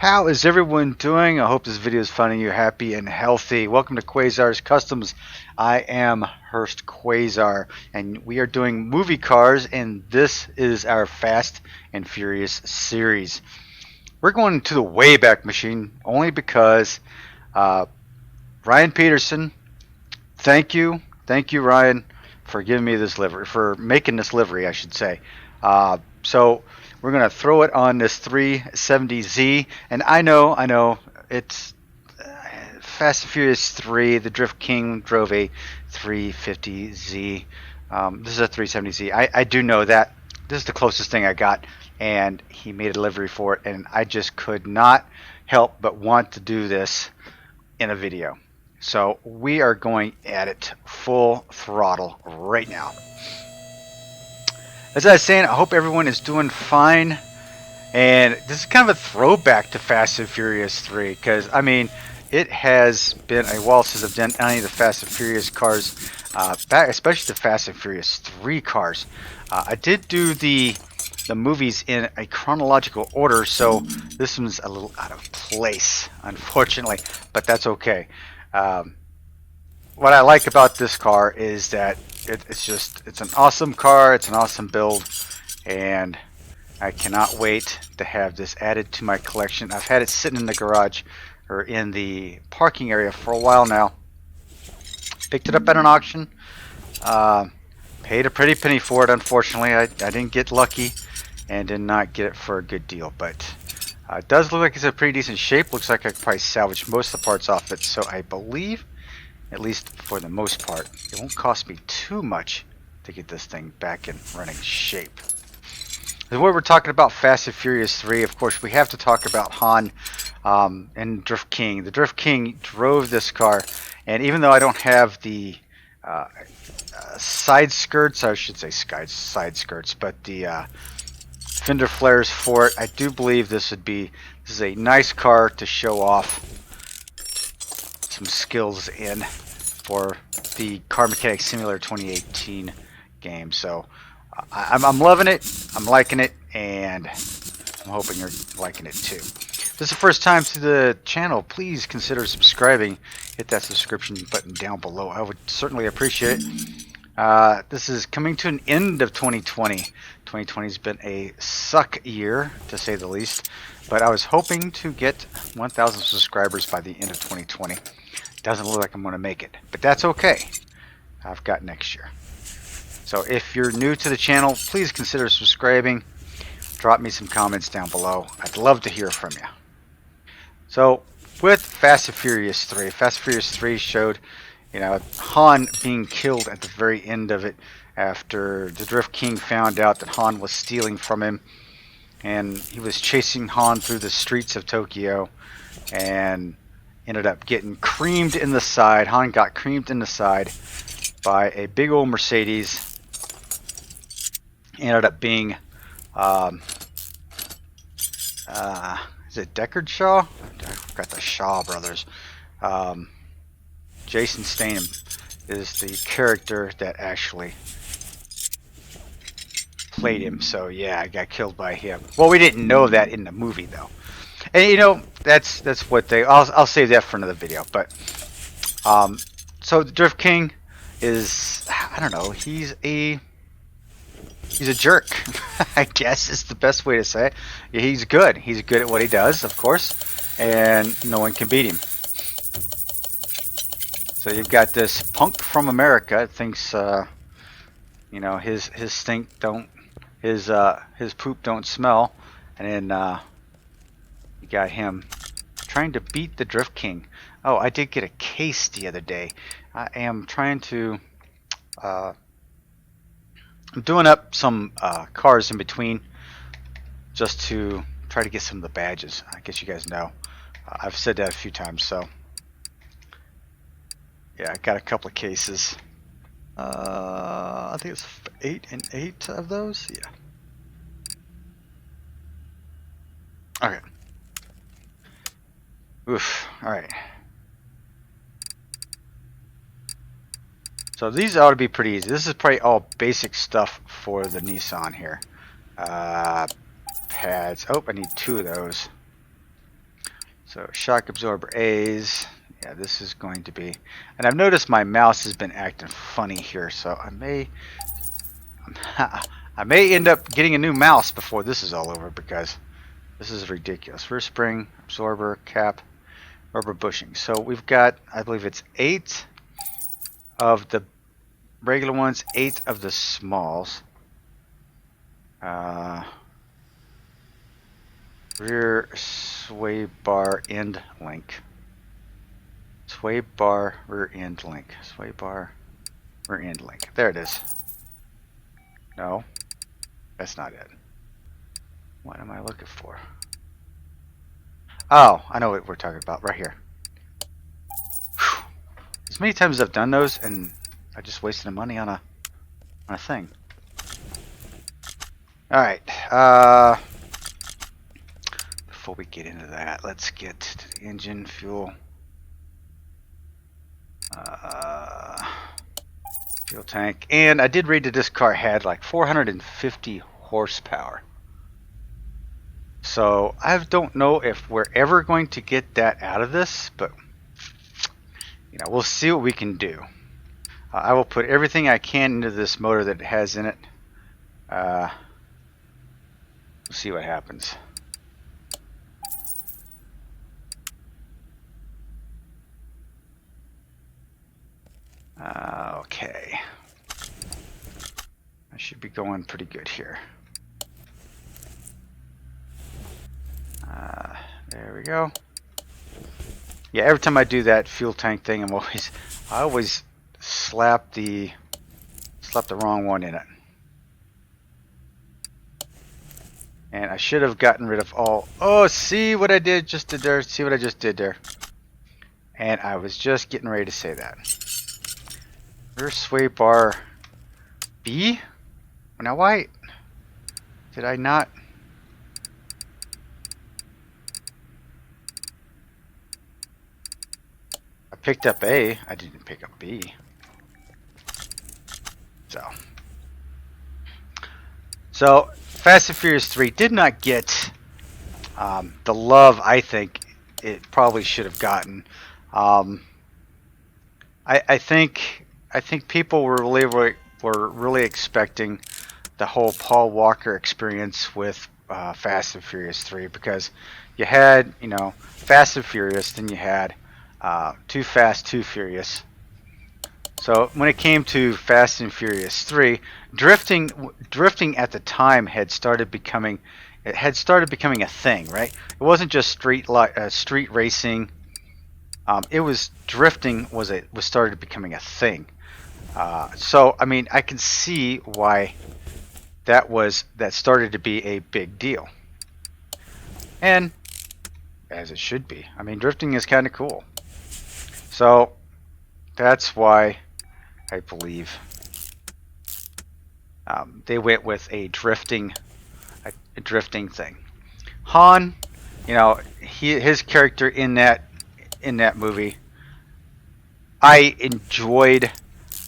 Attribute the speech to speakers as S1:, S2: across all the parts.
S1: How is everyone doing? I hope this video is finding you happy and healthy. Welcome to Quayzar's Customs. I am Hurst Quayzar, and we are doing movie cars, and this is our Fast and Furious series. We're going to the Wayback Machine only because Ryan Peterson, thank you Ryan for giving me this livery, for making this livery, I should say. So we're going to throw it on this 370Z, and I know, it's Fast and Furious 3. The Drift King drove a 350Z. This is a 370Z. I do know that. This is the closest thing I got, and he made a delivery for it, and I just could not help but want to do this in a video. So we are going at it full throttle right now. As I was saying, I hope everyone is doing fine. And this is kind of a throwback to Fast and Furious 3, because, I mean, it has been a while since I've done any of the Fast and Furious cars, especially the Fast and Furious 3 cars. I did do the movies in a chronological order, so this one's a little out of place, unfortunately, but that's okay. What I like about this car is that it's an awesome car, it's an awesome build, and I cannot wait to have this added to my collection. I've had it sitting in the garage or in the parking area for a while now. Picked it up at an auction, paid a pretty penny for it. Unfortunately, I didn't get lucky and did not get it for a good deal, but it does look like it's in pretty decent shape. Looks like I could probably salvage most of the parts off it, so I believe, at least for the most part, it won't cost me too much to get this thing back in running shape. And when we're talking about Fast and Furious 3, of course, we have to talk about Han and Drift King. The Drift King drove this car, and even though I don't have the side skirts, I should say side skirts, but the fender flares for it, I do believe this is a nice car to show off some skills in for the Car Mechanic Simulator 2018 game. So I'm loving it, I'm liking it, and I'm hoping you're liking it too. If this is the first time to the channel, please consider subscribing. Hit that subscription button down below. I would certainly appreciate it. This is coming to an end of 2020. 2020 has been a suck year, to say the least, but I was hoping to get 1,000 subscribers by the end of 2020. Doesn't look like I'm going to make it, but that's okay. I've got next year. So if you're new to the channel, please consider subscribing. Drop me some comments down below. I'd love to hear from you. So with Fast and Furious 3, Fast and Furious 3 showed, Han being killed at the very end of it after the Drift King found out that Han was stealing from him, and he was chasing Han through the streets of Tokyo and ended up getting creamed in the side. Han got creamed in the side by a big old Mercedes. Ended up being is it Deckard Shaw? I forgot the Shaw brothers. Jason Statham is the character that actually played him. So yeah, I got killed by him. Well, we didn't know that in the movie though. And that's what they. I'll save that for another video. But so the Drift King is, I don't know. He's a jerk. I guess is the best way to say it. Yeah, he's good. He's good at what he does, of course, and no one can beat him. So you've got this punk from America thinks, his stink don't, his poop don't smell, and then you got him trying to beat the Drift King. Oh, I did get a case the other day. I am trying to, I'm doing up some cars in between just to try to get some of the badges. I guess you guys know. I've said that a few times, so yeah, I got a couple of cases. I think it's 8 and 8 of those. Yeah. Okay. Oof. All right. So these ought to be pretty easy. This is probably all basic stuff for the Nissan here. Pads. Oh, I need 2 of those. So shock absorber A's. Yeah, this is going to be, and I've noticed my mouse has been acting funny here, so I may end up getting a new mouse before this is all over, because this is ridiculous. Rear spring, absorber, cap, rubber bushing. So we've got, I believe it's 8 of the regular ones, 8 of the smalls. Rear sway bar end link. Sway bar rear end link. Sway bar rear end link. There it is. No, that's not it. What am I looking for? Oh, I know what we're talking about right here. Whew. As many times as I've done those, and I just wasted the money on a thing. All right. Before we get into that, let's get to the engine, fuel. Fuel tank. And I did read that this car had like 450 horsepower. So I don't know if we're ever going to get that out of this, but you know, we'll see what we can do. I will put everything I can into this motor that it has in it. We'll see what happens. Okay. I should be going pretty good here. There we go. Yeah, every time I do that fuel tank thing, I always slap the wrong one in it. And I should have gotten rid of all. Oh, see what I just did there? See what I just did there? And I was just getting ready to say that. Rear sway bar B? Now why did I not? I picked up A, I didn't pick up B. So Fast and Furious 3 did not get the love I think it probably should have gotten. I think people were really expecting the whole Paul Walker experience with Fast and Furious 3, because you had, you know, Fast and Furious, then you had Too Fast, Too Furious. So when it came to Fast and Furious 3, drifting at the time had started becoming a thing, right? It wasn't just street racing. It was drifting was started becoming a thing. So I mean, I can see why that started to be a big deal, and as it should be. I mean, drifting is kind of cool. So that's why I believe they went with a drifting thing. Han, you know, his character in that movie, I enjoyed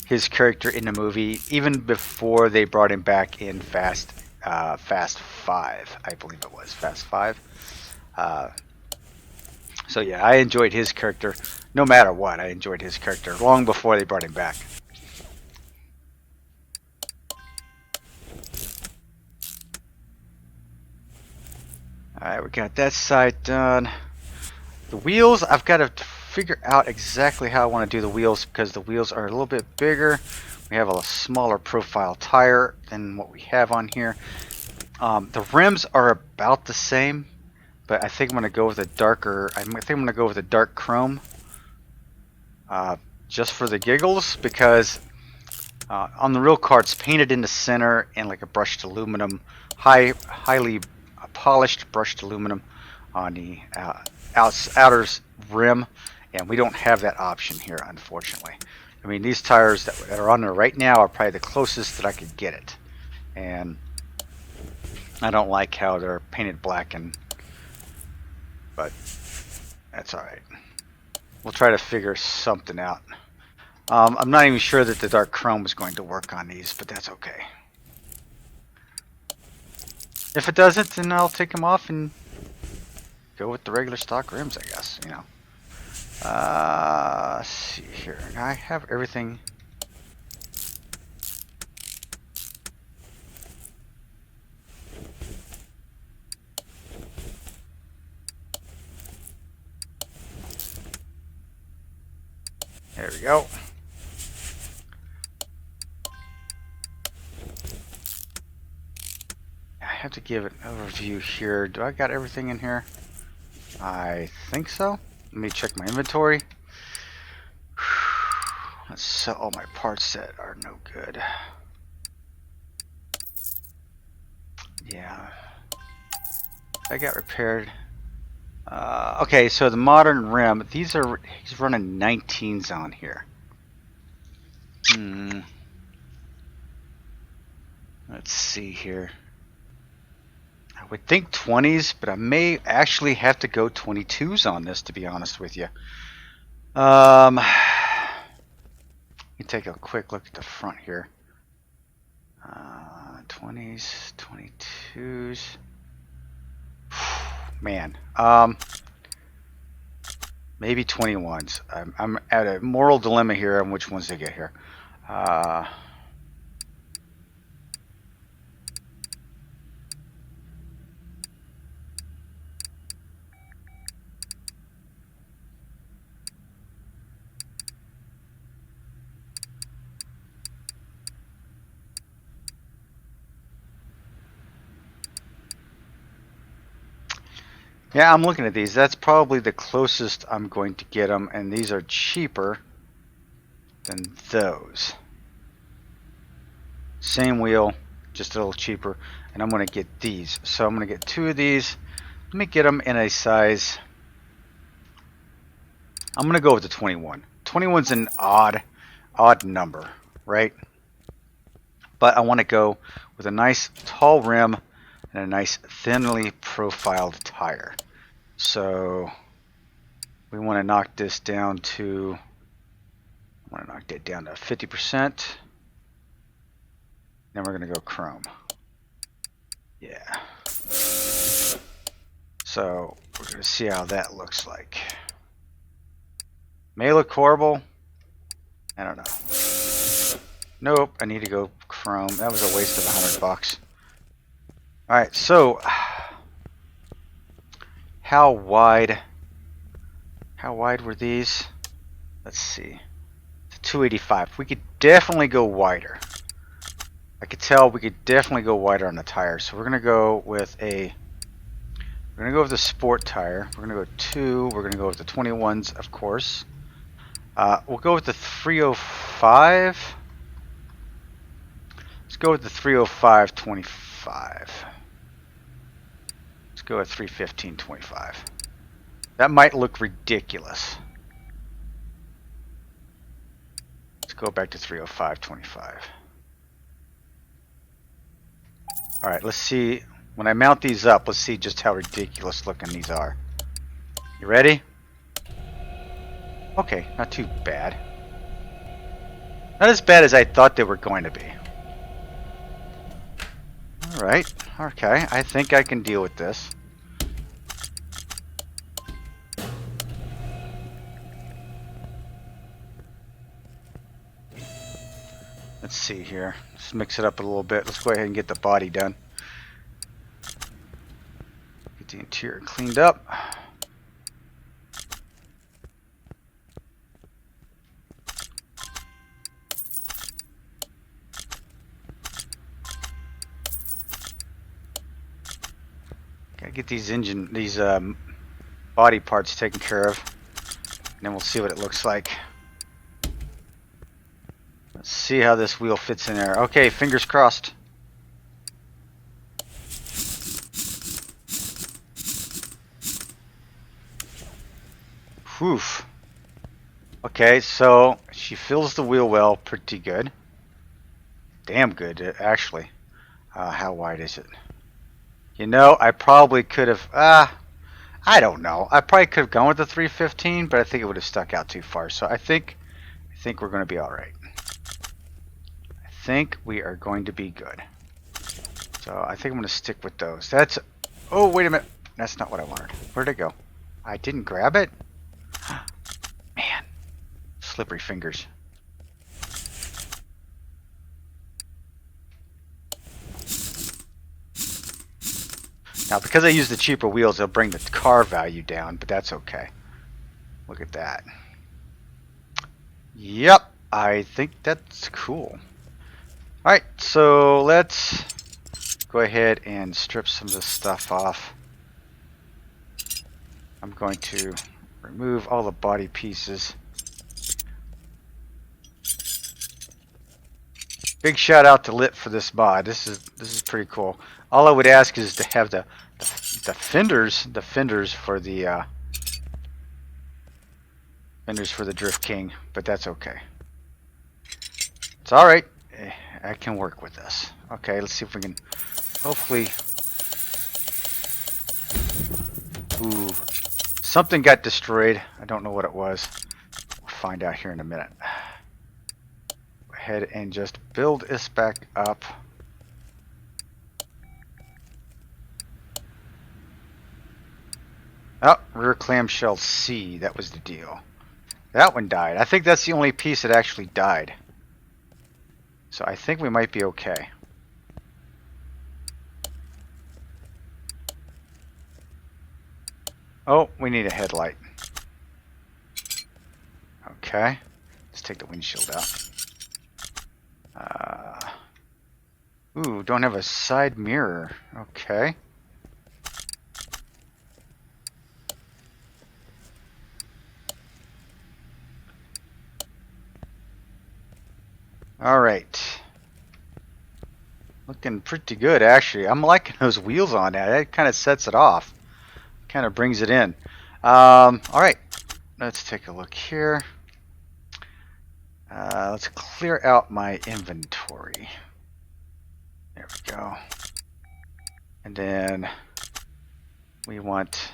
S1: his character in the movie even before they brought him back in Fast 5, I believe it was Fast 5. So yeah, I enjoyed his character no matter what. I enjoyed his character long before they brought him back. Alright, we got that side done. The wheels, I've got to figure out exactly how I want to do the wheels, because the wheels are a little bit bigger. We have a smaller profile tire than what we have on here. The rims are about the same, but I think I'm going to go with a darker, I think I'm going to go with a dark chrome. Just for the giggles, because on the real car it's painted in the center and like a brushed aluminum, highly polished brushed aluminum on the outer rim, and we don't have that option here, unfortunately. I mean, these tires that are on there right now are probably the closest that I could get it, and I don't like how they're painted black, but that's alright. We'll try to figure something out. I'm not even sure that the dark chrome is going to work on these, but that's okay. If it doesn't, then I'll take them off and go with the regular stock rims, I guess, you know. Let's see here. I have everything. There we go. I have to give an overview here. Do I got everything in here? I think so. Let me check my inventory. Let's sell all my parts that are no good. Yeah. I got repaired. Okay, so the modern rim, he's running 19s on here. Let's see here. I would think 20s, but I may actually have to go 22s on this, to be honest with you. Let me take a quick look at the front here. 20s, 22s. Man, maybe 21s. I'm at a moral dilemma here on which ones to get here. Yeah, I'm looking at these. That's probably the closest I'm going to get them, and these are cheaper than those. Same wheel, just a little cheaper, and I'm going to get these. So I'm going to get 2 of these. Let me get them in a size. I'm going to go with the 21. 21's an odd number, right? But I want to go with a nice tall rim and a nice thinly profiled tire. So we want to knock this down to, I want to knock that down to 50%. Then we're going to go chrome. Yeah. So we're going to see how that looks like. May look horrible. I don't know. Nope, I need to go chrome. That was a waste of $100. Alright, so how wide were these? Let's see. It's 285. We could definitely go wider. I could tell we could definitely go wider on the tires. So we're gonna go with the sport tire. We're gonna go 2. We're gonna go with the 21s, of course. We'll go with the 305. Let's go with the 305/25. Let's go with 315/25. That might look ridiculous. Let's go back to 305/25. Alright, let's see. When I mount these up, let's see just how ridiculous looking these are. You ready? Okay, not too bad. Not as bad as I thought they were going to be. Alright, okay, I think I can deal with this. Let's see here. Let's mix it up a little bit. Let's go ahead and get the body done. Get the interior cleaned up. Gotta get these body parts taken care of, and then we'll see what it looks like. Let's see how this wheel fits in there. Okay, fingers crossed. Whew. Okay, so she fills the wheel well, pretty good. Damn good, actually. How wide is it? You know, I probably could have, I don't know. I probably could have gone with the 315, but I think it would have stuck out too far. So I think we're going to be all right. I think we are going to be good. So I think I'm going to stick with those. That's, oh, wait a minute. That's not what I wanted. Where'd it go? I didn't grab it? Man. Slippery fingers. Now, because I use the cheaper wheels, they'll bring the car value down, but that's okay. Look at that. Yep, I think that's cool. Alright, so let's go ahead and strip some of this stuff off. I'm going to remove all the body pieces. Big shout out to Lit for this mod. This is pretty cool. All I would ask is to have the fenders for the Drift King, but that's okay. It's all right. I can work with this. Okay, let's see if we can hopefully. Ooh, something got destroyed. I don't know what it was. We'll find out here in a minute. Go ahead and just build this back up. Oh, rear clamshell C. That was the deal. That one died. I think that's the only piece that actually died. So I think we might be okay. Oh, we need a headlight. Okay. Let's take the windshield out. Ooh, don't have a side mirror. Okay. Alright. Looking pretty good, actually. I'm liking those wheels on that. That kind of sets it off. Kind of brings it in. Alright. Let's take a look here. Let's clear out my inventory. There we go. And then we want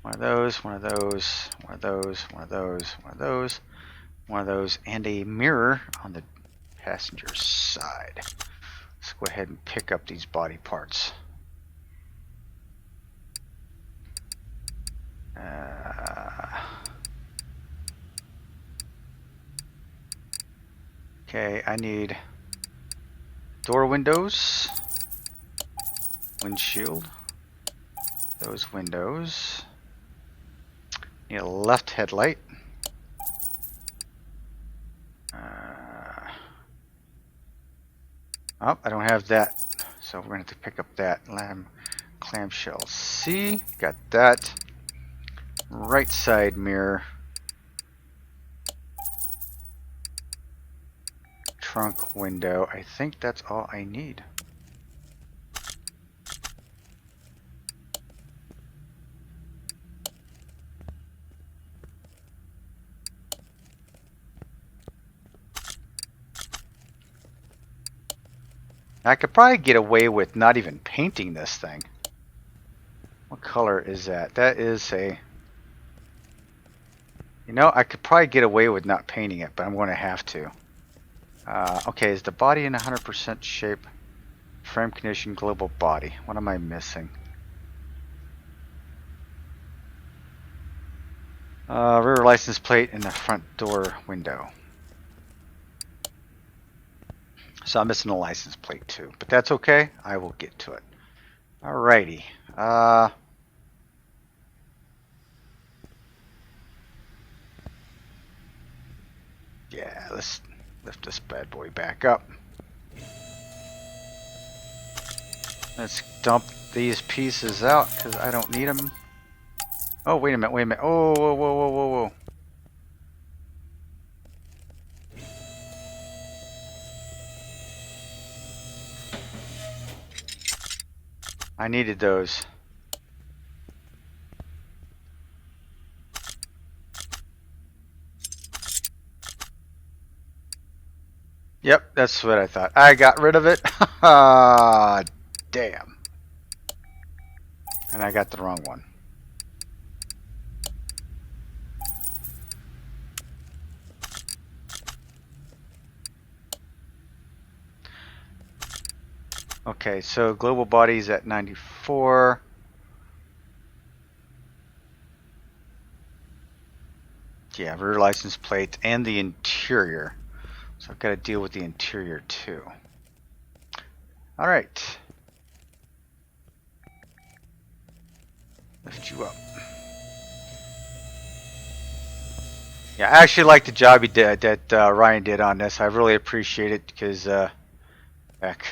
S1: one of those, one of those, one of those, one of those, one of those, one of those, and a mirror on the passenger side. Let's go ahead and pick up these body parts. Okay, I need door windows, windshield, those windows, need a left headlight, oh, I don't have that, so we're going to have to pick up that clamshell C, got that, right side mirror, trunk window. I think that's all I need. I could probably get away with not even painting this thing. What color is that? That is a... You know, I could probably get away with not painting it, but I'm going to have to. Okay, is the body in 100% shape? Frame condition, global body. What am I missing? Rear license plate and the front door window. So I'm missing a license plate too, but that's okay. I will get to it. Alrighty. Yeah, let's lift this bad boy back up. Let's dump these pieces out because I don't need them. Oh, wait a minute, wait a minute. Oh, whoa, whoa, whoa, whoa, whoa. I needed those. Yep, that's what I thought. I got rid of it. Ah, damn. And I got the wrong one. Okay, so global body's at 94. Yeah, rear license plate and the interior. So I've got to deal with the interior too. All right. Lift you up. Yeah, I actually like the job he did, that Ryan did on this. I really appreciate it because, heck,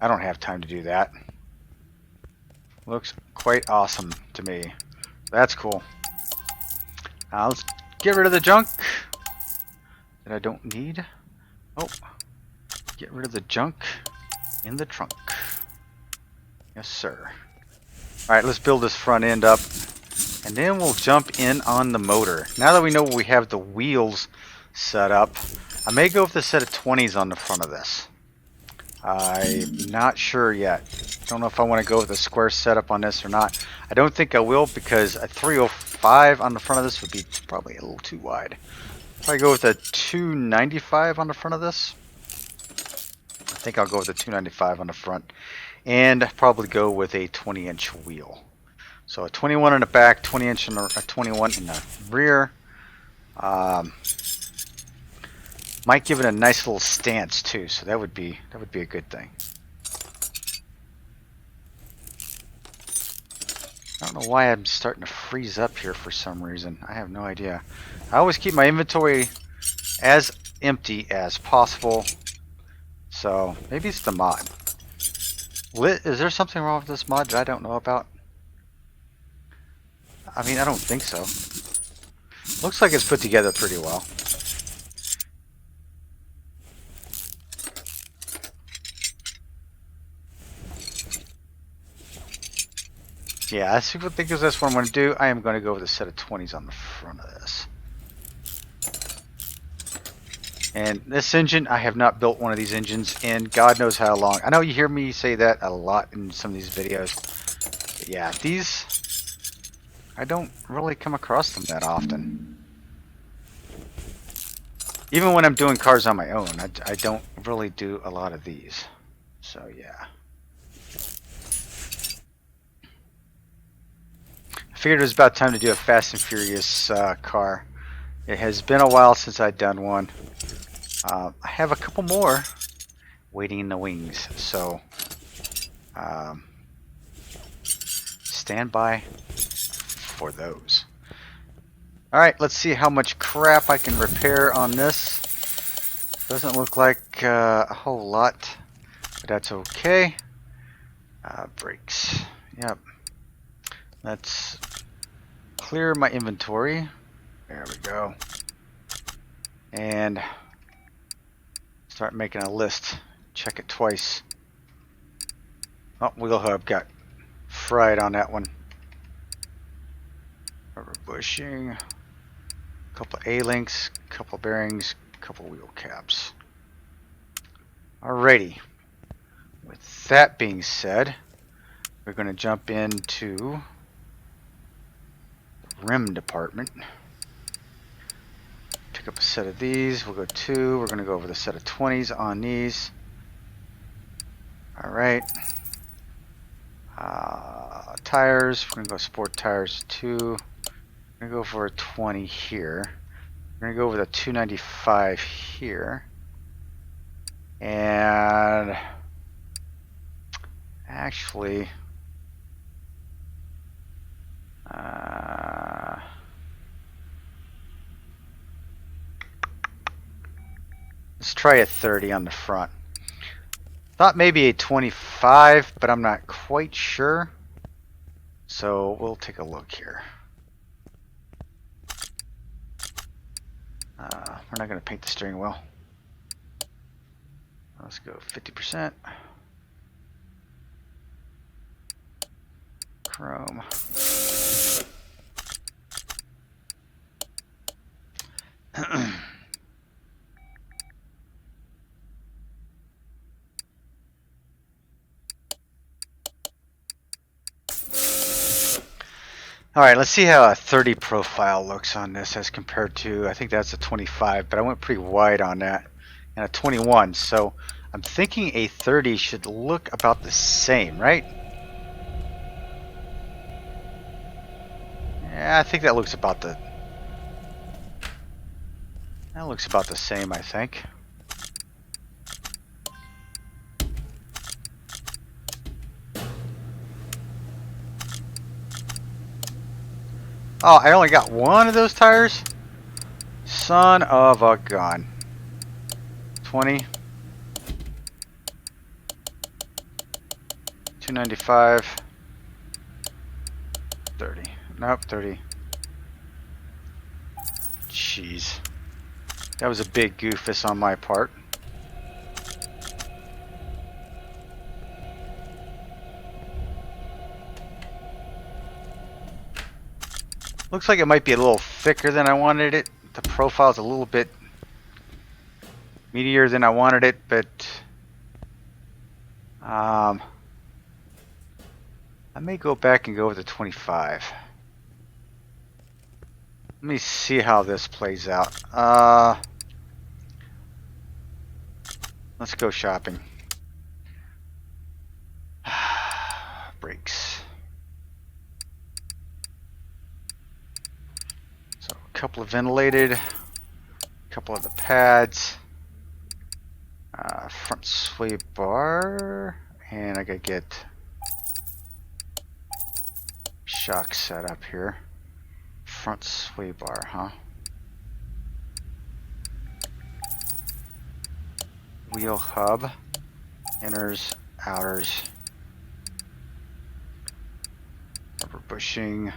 S1: I don't have time to do that. Looks quite awesome to me. That's cool. Let's get rid of the junk that I don't need. Oh, get rid of the junk in the trunk. Yes, sir. All right, let's build this front end up, and then we'll jump in on the motor. Now that we know we have the wheels set up, I may go with a set of 20s on the front of this. I'm not sure yet. Don't know if I want to go with a square setup on this or not. I don't think I will, because a 305 on the front of this would be probably a little too wide. If I go with a 295 on the front of this, I think I'll go with a 295 on the front, and probably go with a 20-inch wheel. So a 21 in the back, 20-inch in the, a 21 in the rear. Might give it a nice little stance too, so that would be a good thing. I don't know why I'm starting to freeze up here for some reason. I have no idea. I always keep my inventory as empty as possible, so maybe it's the mod. Is there something wrong with this mod that I don't know about? I mean, I don't think so. Looks like it's put together pretty well. Yeah, I think that's what I'm going to do. I am going to go with a set of 20s on the front of this. And this engine, I have not built one of these engines in God knows how long. I know you hear me say that a lot in some of these videos. But yeah, these, I don't really come across them that often. Even when I'm doing cars on my own, I don't really do a lot of these. So yeah. I figured it was about time to do a Fast and Furious car. It has been a while since I've done one. I have a couple more waiting in the wings, so stand by for those. Alright, let's see how much crap I can repair on this. Doesn't look like a whole lot, but that's okay. Brakes. Yep. Let's clear my inventory. There we go. And start making a list. Check it twice. Oh, wheel hub got fried on that one. Rubber bushing. Couple A-links, couple bearings, couple wheel caps. Alrighty. With that being said, we're going to jump into the rim department. Pick up a set of these. We'll go 2. We're going to go over the set of 20s on these. Alright. Tires. We're going to go sport tires 2. We're going to go for a 20 here. We're going to go over the 295 here. And actually, let's try a 30 on the front. Thought maybe a 25, but I'm not quite sure. So we'll take a look here. We're not going to paint the steering wheel. Let's go 50%. Chrome. Alright, let's see how a 30 profile looks on this as compared to, I think that's a 25, but I went pretty wide on that, and a 21, so I'm thinking a 30 should look about the same, right? Yeah, I think that looks about the That looks about the same, I think. Oh, I only got one of those tires? Son of a gun. 20. 295. 30. Nope, 30. Jeez. That was a big goofus on my part. Looks like it might be a little thicker than I wanted it. The profile's a little bit meatier than I wanted it, but I may go back and go with the 25. Let me see how this plays out. Let's go shopping. Brakes. So a couple of ventilated, a couple of the pads, front sway bar, and I gotta get shock set up here. Front sway bar, huh? Wheel hub, inners, outers, rubber bushing.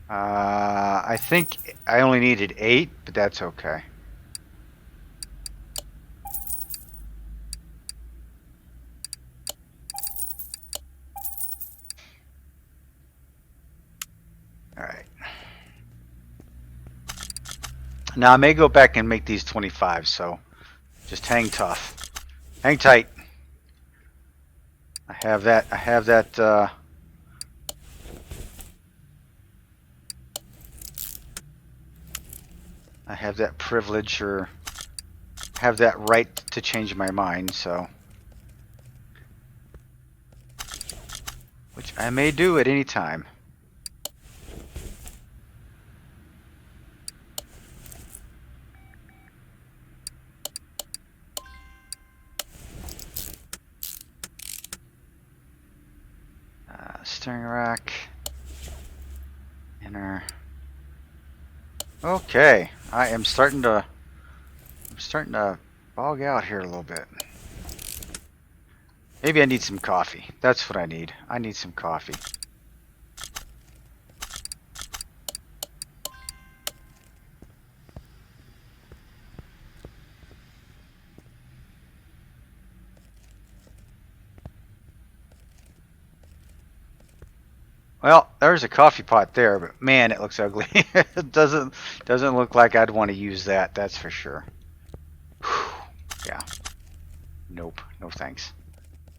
S1: I think I only needed 8, but that's okay. Alright. Now I may go back and make these 25, so just hang tough. Hang tight. I have that I have that privilege, or have that right to change my mind, so which I may do at any time. Steering rack, inner. Okay, I am starting to bog out here a little bit. Maybe I need some coffee. That's what I need. I need some coffee. Well, there's a coffee pot there, but man, it looks ugly. It doesn't look like I'd want to use that, that's for sure. Whew. Yeah. Nope. No thanks.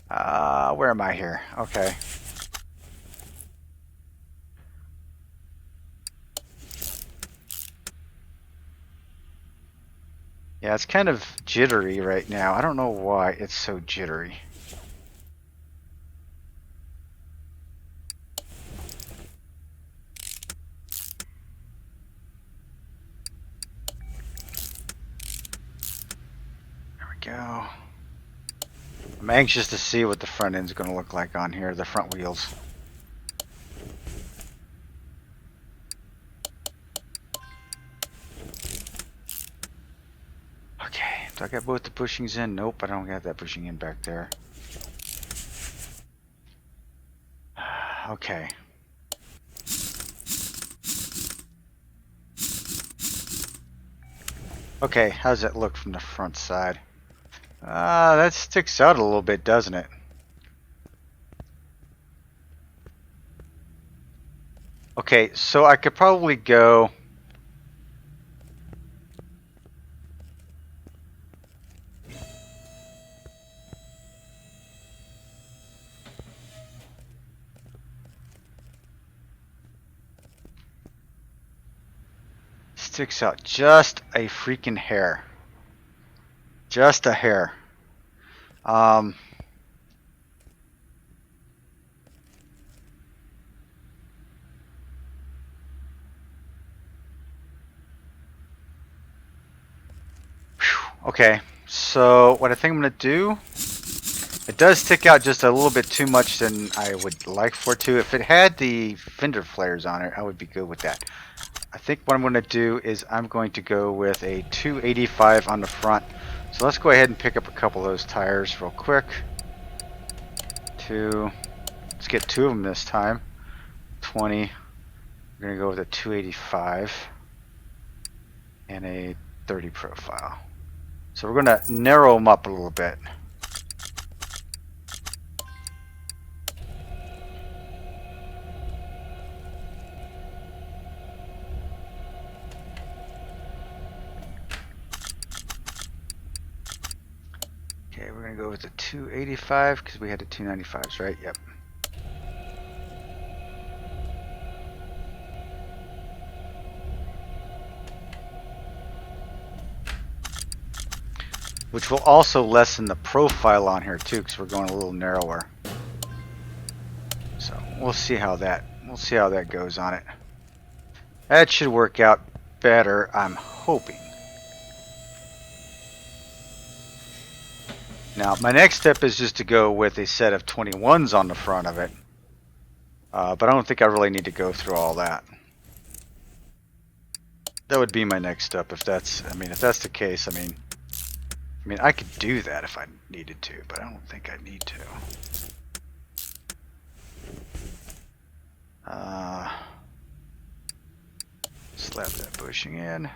S1: Where am I here? Okay. Yeah, it's kind of jittery right now. I don't know why it's so jittery. Go. I'm anxious to see what the front end's going to look like on here, the front wheels. Okay, do I got both the bushings in? Nope, I don't got that bushing in back there. Okay. Okay, how's that look from the front side? That sticks out a little bit, doesn't it? Okay, so I could probably go... Sticks out just a freaking hair. Just a hair. Okay, so what I think I'm going to do, it does stick out just a little bit too much than I would like for it to. If it had the fender flares on it, I would be good with that. I think what I'm going to do is I'm going to go with a 285 on the front. So let's go ahead and pick up a couple of those tires real quick. Let's get 2 of them this time. 20. We're going to go with a 285 and a 30 profile. So we're going to narrow them up a little bit. Okay, we're going to go with the 285 because we had the 295s, right? Yep. Which will also lessen the profile on here too, because we're going a little narrower. So we'll see how that goes on it. That should work out better, I'm hoping. Now my next step is just to go with a set of 21s on the front of it. But I don't think I really need to go through all that. That would be my next step if that's the case. I mean, I could do that if I needed to, but I don't think I need to. Slap that bushing in.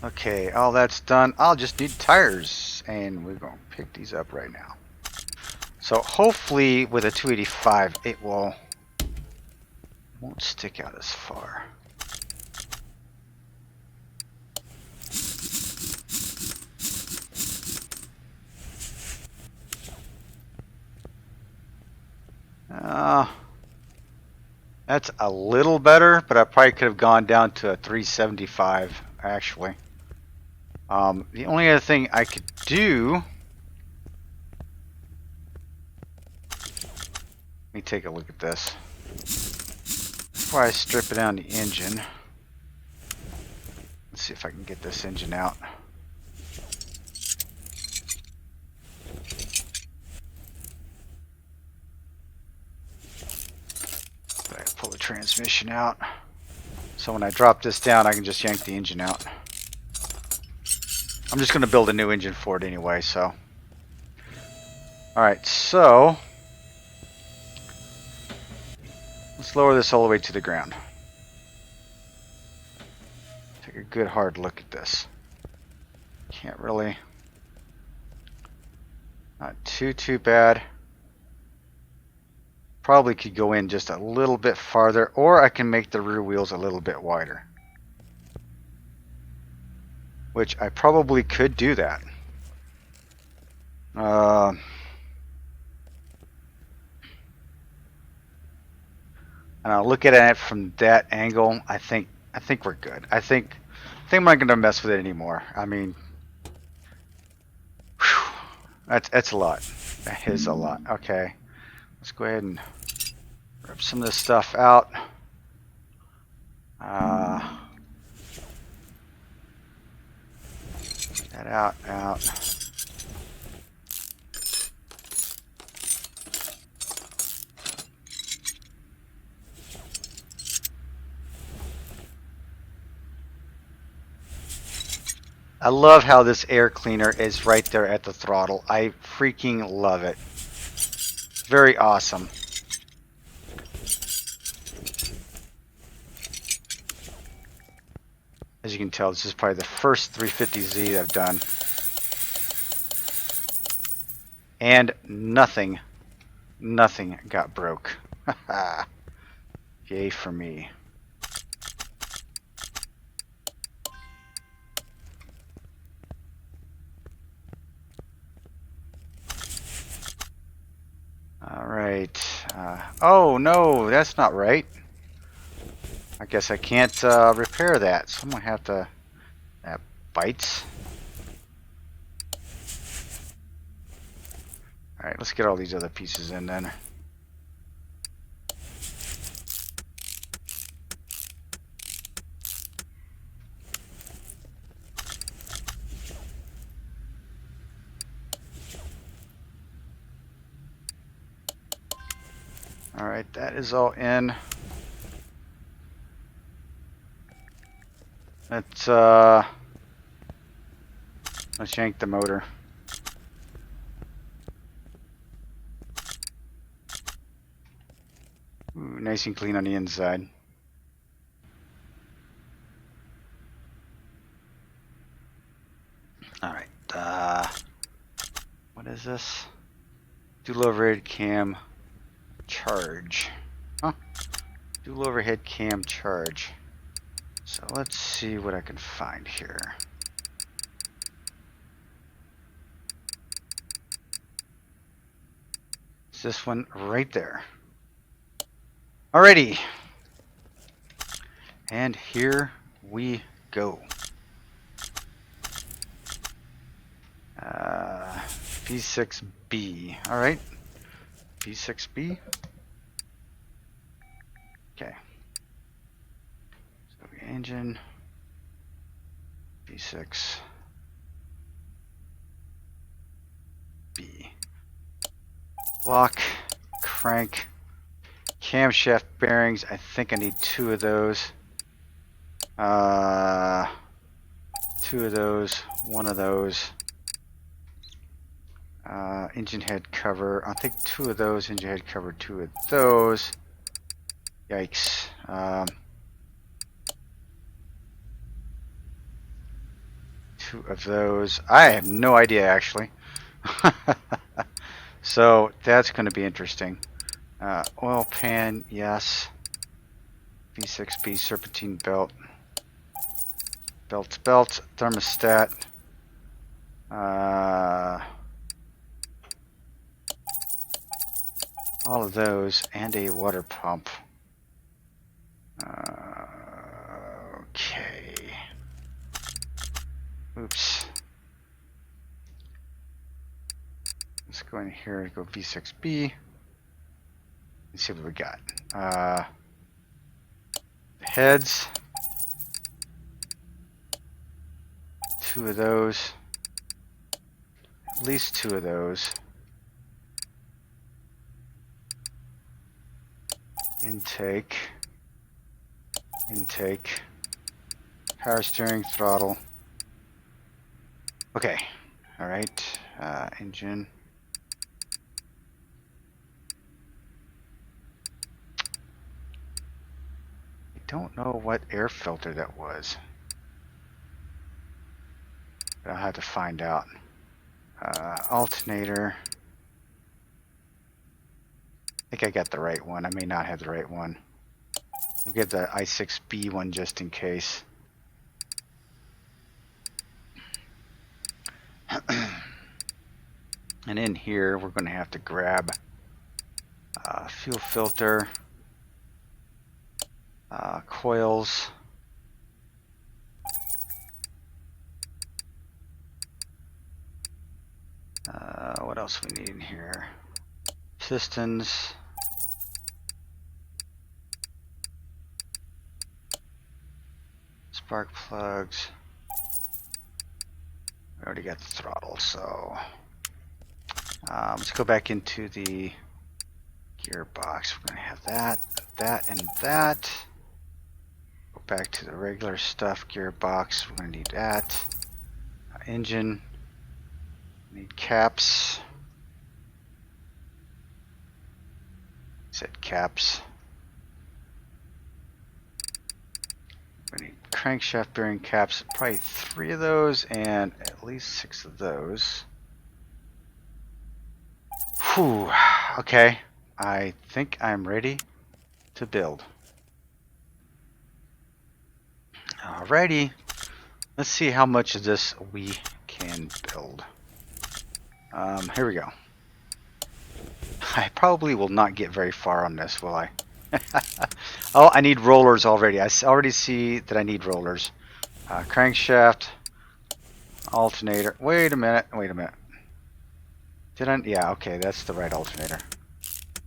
S1: Okay, all that's done. I'll just need tires, and we're going to pick these up right now. So hopefully with a 285 it won't stick out as far. That's a little better, but I probably could have gone down to a 375 actually. The only other thing I could do, let me take a look at this before I strip it down the engine. Let's see if I can get this engine out. I pull the transmission out, so when I drop this down I can just yank the engine out. I'm just going to build a new engine for it anyway, so. Alright, so let's lower this all the way to the ground. Take a good hard look at this. Can't really. Not too bad. Probably could go in just a little bit farther, or I can make the rear wheels a little bit wider. Which I probably could do that. And I'll look at it from that angle. I think we're good. I think I'm not going to mess with it anymore. I mean, whew, that's a lot. That is a lot. Okay, let's go ahead and rip some of this stuff out. That out. I love how this air cleaner is right there at the throttle. I freaking love it. Very awesome. As you can tell, this is probably the first 350Z I've done. And nothing got broke. Yay for me. Oh no, that's not right. I guess I can't repair that, so I'm gonna have to. That bites. Alright, let's get all these other pieces in then. Alright, that is all in. Let's yank the motor. Ooh, nice and clean on the inside. Alright, what is this? Dual overhead cam charge. Huh? Dual overhead cam charge. So let's see what I can find here. It's this one right there. Alrighty. And here we go. B6B. Alright. B6B. Okay. So the engine. B6B. Block. Crank. Camshaft bearings. I think I need 2 of those. 2 of those. 1 of those. Engine head cover. I'll take 2 of those. Engine head cover. 2 of those. Yikes. 2 of those. I have no idea actually. So that's going to be interesting. Oil pan, yes. V6B serpentine belt. Belt to belt. Thermostat. All of those and a water pump. Okay. Oops. Let's go in here and go V6B. Let's see what we got. Heads. 2 of those. At least 2 of those. Intake. Intake. Power steering, throttle. Okay. Alright. Engine. I don't know what air filter that was. But I'll have to find out. Alternator. I think I got the right one. I may not have the right one. We'll get the i6B one just in case. And in here, we're going to have to grab fuel filter, coils, what else we need in here? Pistons, spark plugs. We already got the throttle, so let's go back into the gearbox. We're going to have that, that, and that. Go back to the regular stuff gearbox. We're going to need that. Engine. Need caps. Set caps. We need crankshaft bearing caps. Probably 3 of those and at least 6 of those. Whew. Okay. I think I'm ready to build. Alrighty. Let's see how much of this we can build. Here we go. I probably will not get very far on this, will I? Oh, I need rollers already. I already see that I need rollers. Crankshaft, alternator. Wait a minute. Wait a minute. Did I? Yeah, okay, that's the right alternator.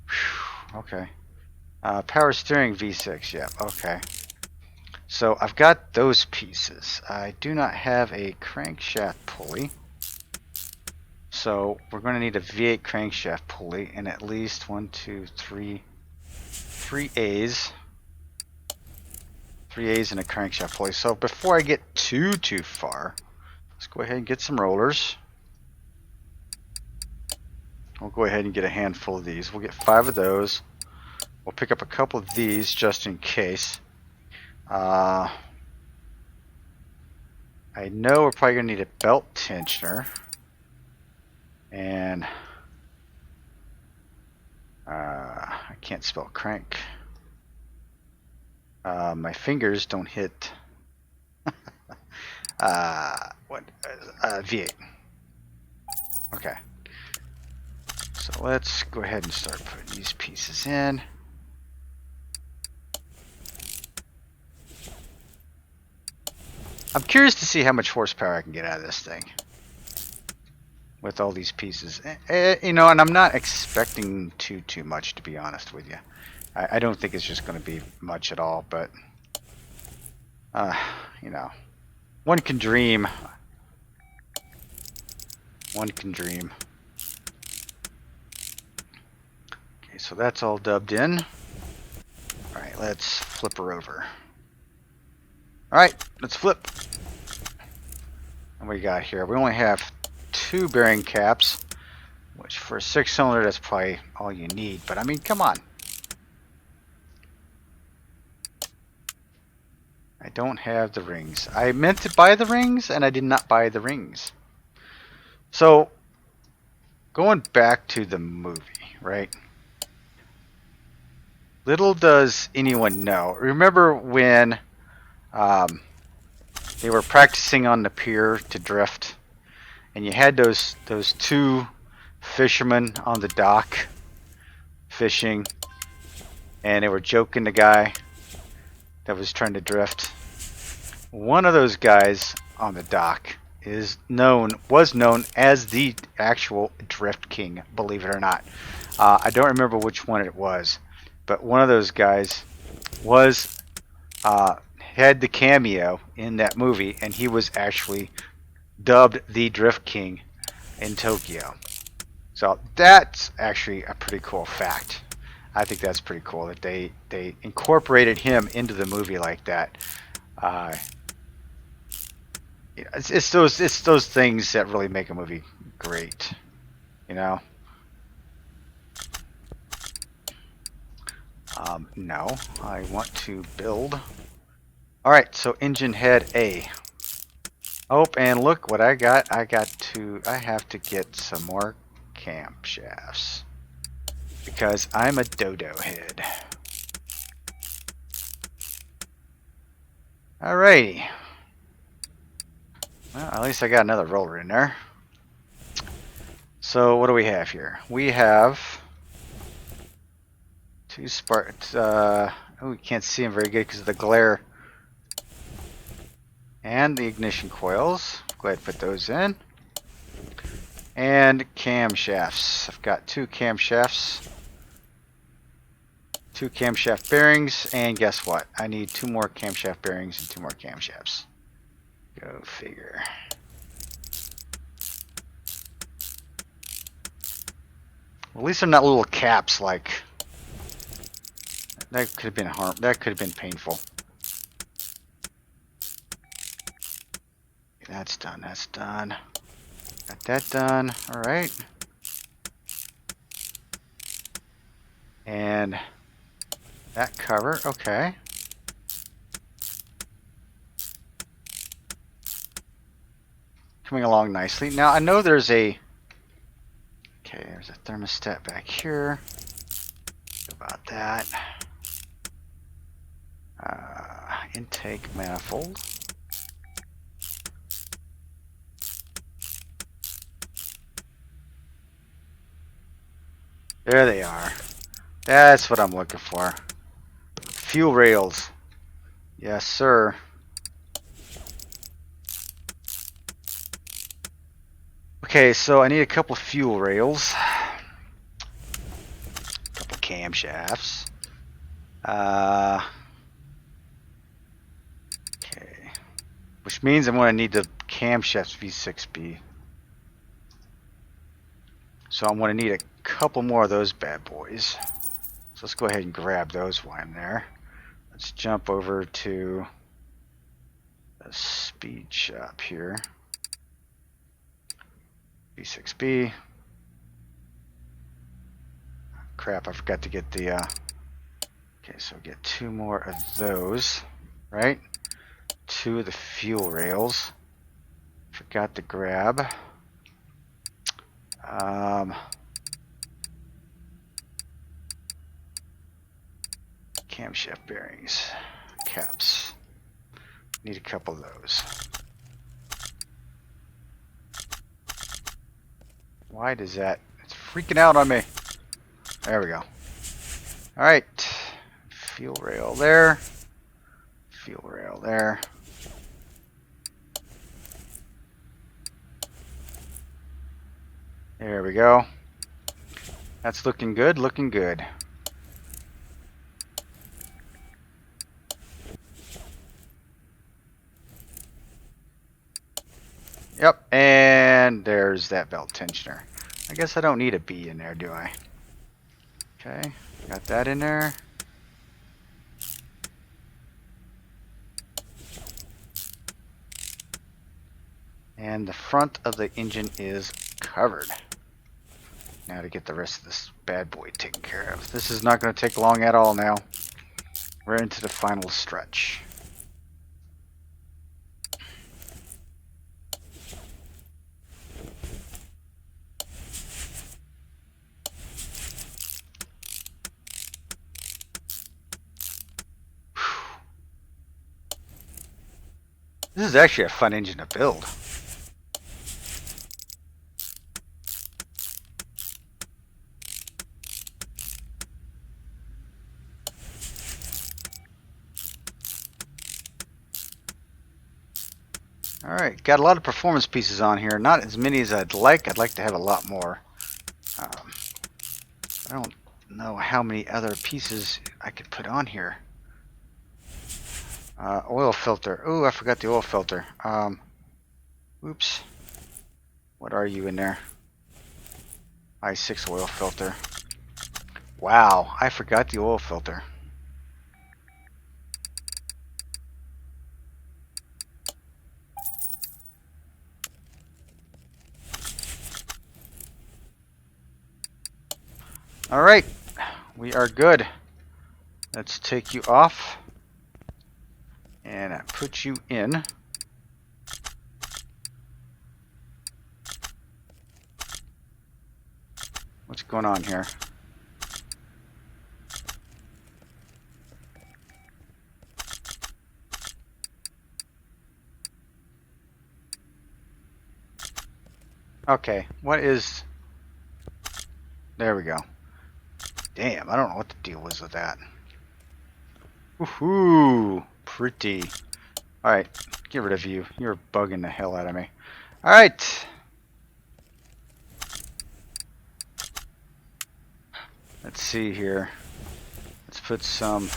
S1: Whew, okay. Power steering V6. Yeah, okay. So I've got those pieces. I do not have a crankshaft pulley. So we're going to need a V8 crankshaft pulley and at least 3 A's. 3 A's and a crankshaft pulley. So before I get too far, let's go ahead and get some rollers. We'll go ahead and get a handful of these. We'll get 5 of those. We'll pick up a couple of these just in case. I know we're probably going to need a belt tensioner. And I can't spell crank. My fingers don't hit V8. Okay. So let's go ahead and start putting these pieces in. I'm curious to see how much horsepower I can get out of this thing with all these pieces. You know, and I'm not expecting too much, to be honest with you. I don't think it's just going to be much at all, but you know, one can dream. One can dream. Okay, so that's all dubbed in. All right, let's flip her over. All right, let's flip. And what we got here? We only have 2 bearing caps, which for a 6-cylinder, that's probably all you need. But I mean, come on. I don't have the rings. I meant to buy the rings, and I did not buy the rings. So, going back to the movie, right? Little does anyone know. Remember when they were practicing on the pier to drift, and you had those 2 fishermen on the dock fishing, and they were joking the guy that was trying to drift. One of those guys on the dock was known as the actual Drift King, believe it or not. I don't remember which one it was, but one of those guys was had the cameo in that movie, and he was actually dubbed the Drift King in Tokyo. So that's actually a pretty cool fact. I think that's pretty cool that they incorporated him into the movie like that. It's those things that really make a movie great, you know. No, I want to build. All right, so engine head A. Oh, and look what I got. I have to get some more camshafts because I'm a dodo head. Alrighty. Well, at least I got another roller in there. So what do we have here? We have 2 sparks. Oh, we can't see them very good because of the glare. And the ignition coils. Go ahead and put those in. And camshafts. I've got 2 camshafts. 2 camshaft bearings. And guess what? I need 2 more camshaft bearings and 2 more camshafts. Go figure. Well, at least they're not little caps like that. Could have been that could have been painful. Okay, that's done. That's done. Got that done. All right. And that cover. Okay. Coming along nicely. Now I know there's a there's a thermostat back here. About that. Intake manifold. There they are. That's what I'm looking for. Fuel rails. Yes, sir. Okay, so I need a couple fuel rails. A couple camshafts. Okay. Which means I'm going to need the camshafts V6B. So I'm going to need a couple more of those bad boys. So let's go ahead and grab those while I'm there. Let's jump over to a speed shop here. V6B. Crap, I forgot to get the... Okay, so get 2 more of those, right? 2 of the fuel rails. Forgot to grab. Camshaft bearings, caps. Need a couple of those. Why does that? It's freaking out on me. There we go. All right, fuel rail there. Fuel rail there. There we go. That's looking good, looking good. Yep, and there's that belt tensioner. I guess I don't need a B in there, do I? Okay, got that in there. And the front of the engine is covered. Now to get the rest of this bad boy taken care of. This is not going to take long at all now. We're into the final stretch. This is actually a fun engine to build. Alright, got a lot of performance pieces on here. Not as many as I'd like. I'd like to have a lot more. I don't know how many other pieces I could put on here. Oil filter. Oh, I forgot the oil filter. Oops. What are you in there? i6 oil filter. Wow, I forgot the oil filter. All right, we are good. Let's take you off and put you in. What's going on here? Okay, what is... There we go. Damn, I don't know what the deal was with that. Woohoo! Pretty. Alright, get rid of you. You're bugging the hell out of me. Alright! Let's see here. Let's put some...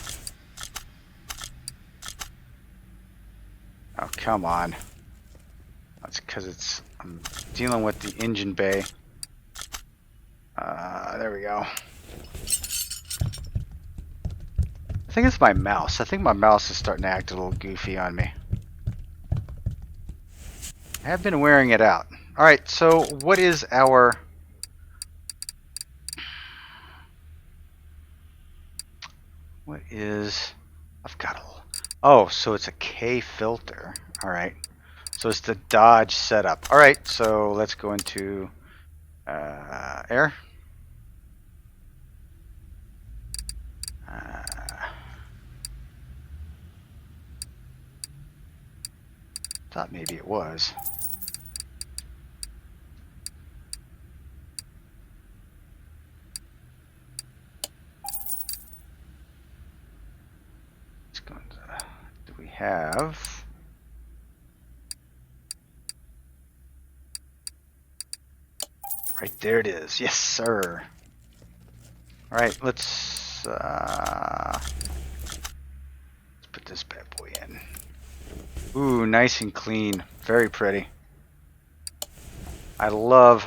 S1: Oh, come on. That's because I'm dealing with the engine bay. There we go. I think it's my mouse. I think my mouse is starting to act a little goofy on me. I have been wearing it out. Alright, so what is our... What is... I've got a... Oh, so it's a K filter. Alright. So it's the Dodge setup. Alright, so let's go into air. Thought maybe it was. go into, do we have? Right there it is. Yes, sir. All right, let's put this bad boy in. Ooh, nice and clean. Very pretty. I love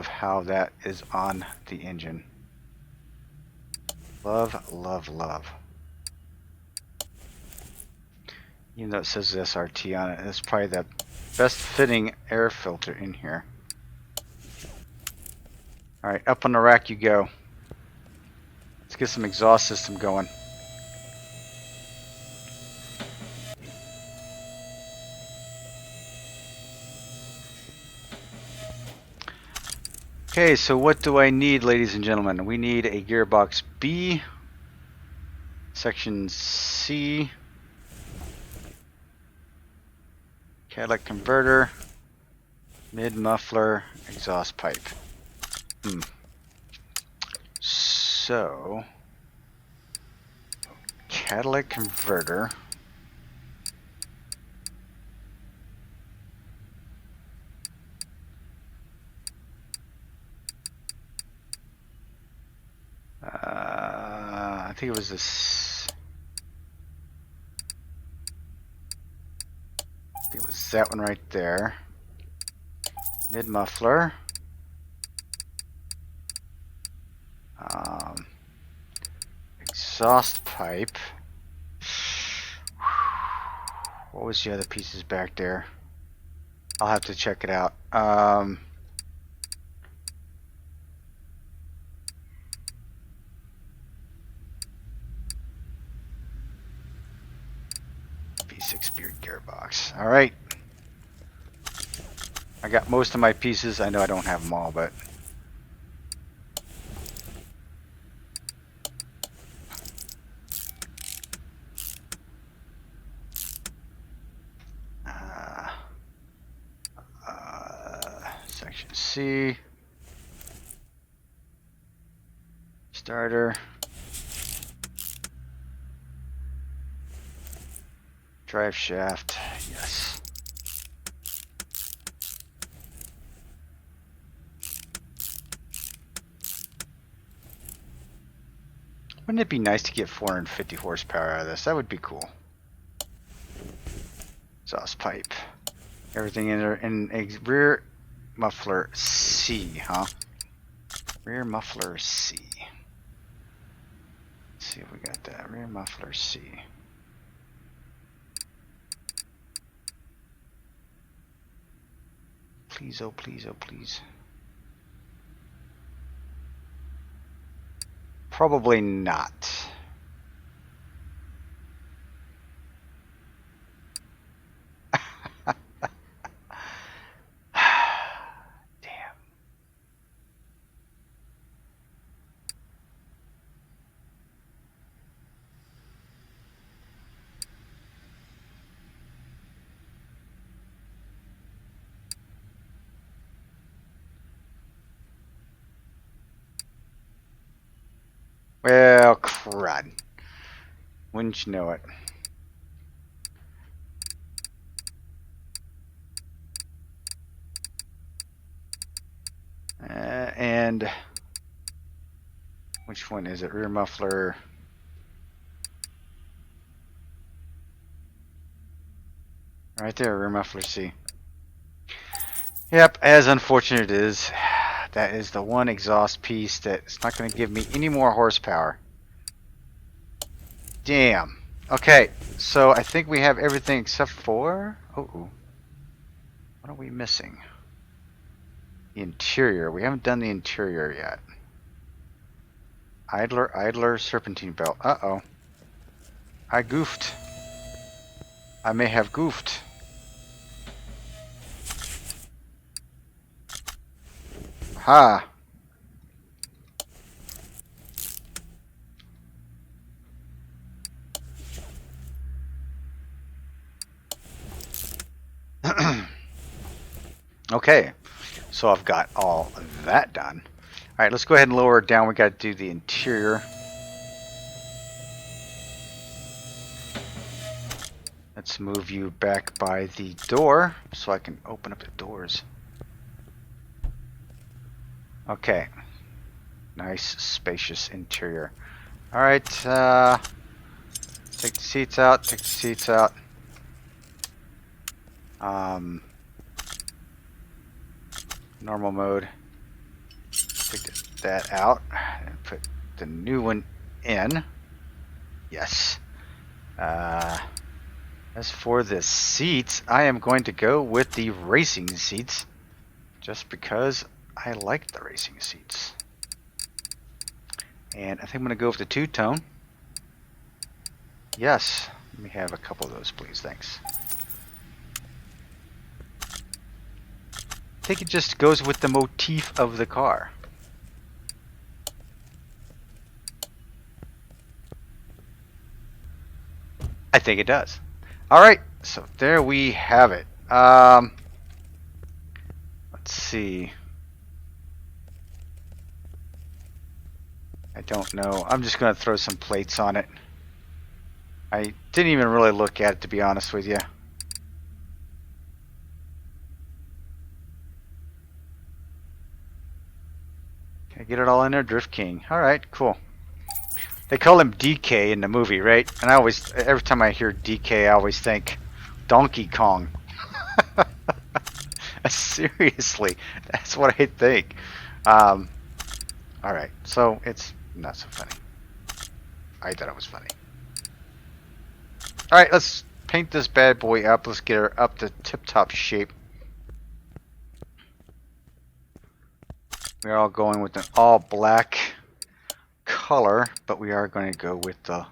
S1: how that is on the engine. Love, love, love. Even though it says SRT on it, it's probably the best fitting air filter in here. Alright, up on the rack you go. Let's get some exhaust system going. Okay, so what do I need, ladies and gentlemen? We need a gearbox B, section C, catalytic converter, mid muffler, exhaust pipe. So, catalytic converter. I think it was this. I think it was that one right there. Mid muffler. Exhaust pipe. What was the other pieces back there? I'll have to check it out. V6 beard gearbox. All right. I got most of my pieces. I know I don't have them all, but section C, starter, drive shaft, yes. Wouldn't it be nice to get 450 horsepower out of this? That would be cool. Exhaust pipe. Everything in there. And rear muffler C, huh? Rear muffler C. Let's see if we got that. Rear muffler C. Please, oh please, oh please. Probably not. Damn. Well, crud. Wouldn't you know it? And which one is it? Rear muffler. Right there, rear muffler C. Yep, as unfortunate it is, that is the one exhaust piece that's not going to give me any more horsepower. Damn. Okay, so I think we have everything except for... Oh, what are we missing? The interior. We haven't done the interior yet. Idler, serpentine belt. Uh-oh. I goofed. I may have goofed. Ha! Okay, so I've got all of that done. Alright, let's go ahead and lower it down. We got to do the interior. Let's move you back by the door so I can open up the doors. Okay. Nice, spacious interior. Alright, take the seats out, take the seats out. Normal mode. Take that out and put the new one in. Yes. As for the seats, I am going to go with the racing seats just because I like the racing seats. And I think I'm going to go with the two-tone. Yes. Let me have a couple of those, please. Thanks. I think it just goes with the motif of the car. I think it does. Alright, so there we have it. Let's see. I don't know. I'm just going to throw some plates on it. I didn't even really look at it, to be honest with you. Can I get it all in there? Drift King. Alright, cool. They call him DK in the movie, right? And I always, every time I hear DK, I always think Donkey Kong. Seriously, that's what I think. Alright, so it's not so funny. I thought it was funny. Alright, let's paint this bad boy up. Let's get her up to tip-top shape. We're all going with an all-black color, but we are going to go with the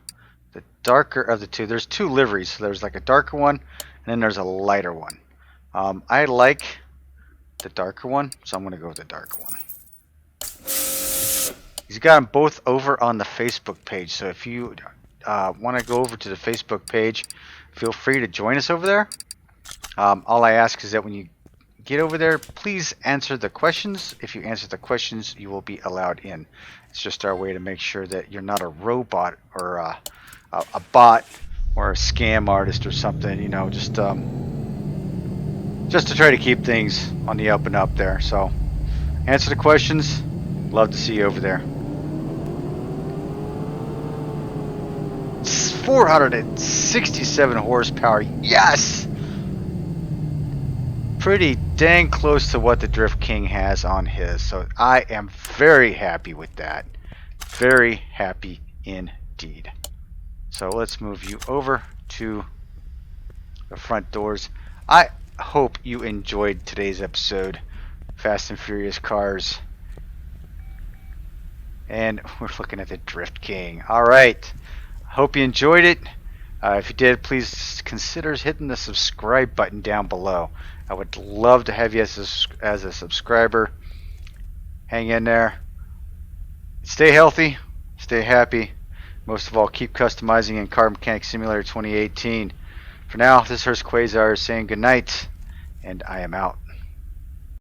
S1: darker of the two. There's two liveries. So there's like a darker one, and then there's a lighter one. I like the darker one, so I'm going to go with the darker one. He's got them both over on the Facebook page, so if you want to go over to the Facebook page, feel free to join us over there. All I ask is that when you get over there, please answer the questions. If you answer the questions, you will be allowed in. It's just our way to make sure that you're not a robot or a bot or a scam artist or something, you know, just to try to keep things on the up and up there. So answer the questions. Love to see you over there. It's 467 horsepower. Yes! Pretty dang close to what the Drift King has on his. So I am very happy with that. Very happy indeed. So let's move you over to the front doors. I hope you enjoyed today's episode. Fast and Furious Cars. And we're looking at the Drift King. Alright. Hope you enjoyed it. If you did, please consider hitting the subscribe button down below. I would love to have you as a subscriber. Hang in there. Stay healthy. Stay happy. Most of all, keep customizing in Car Mechanic Simulator 2018. For now, this is Hurst Quayzar saying good night, and I am out.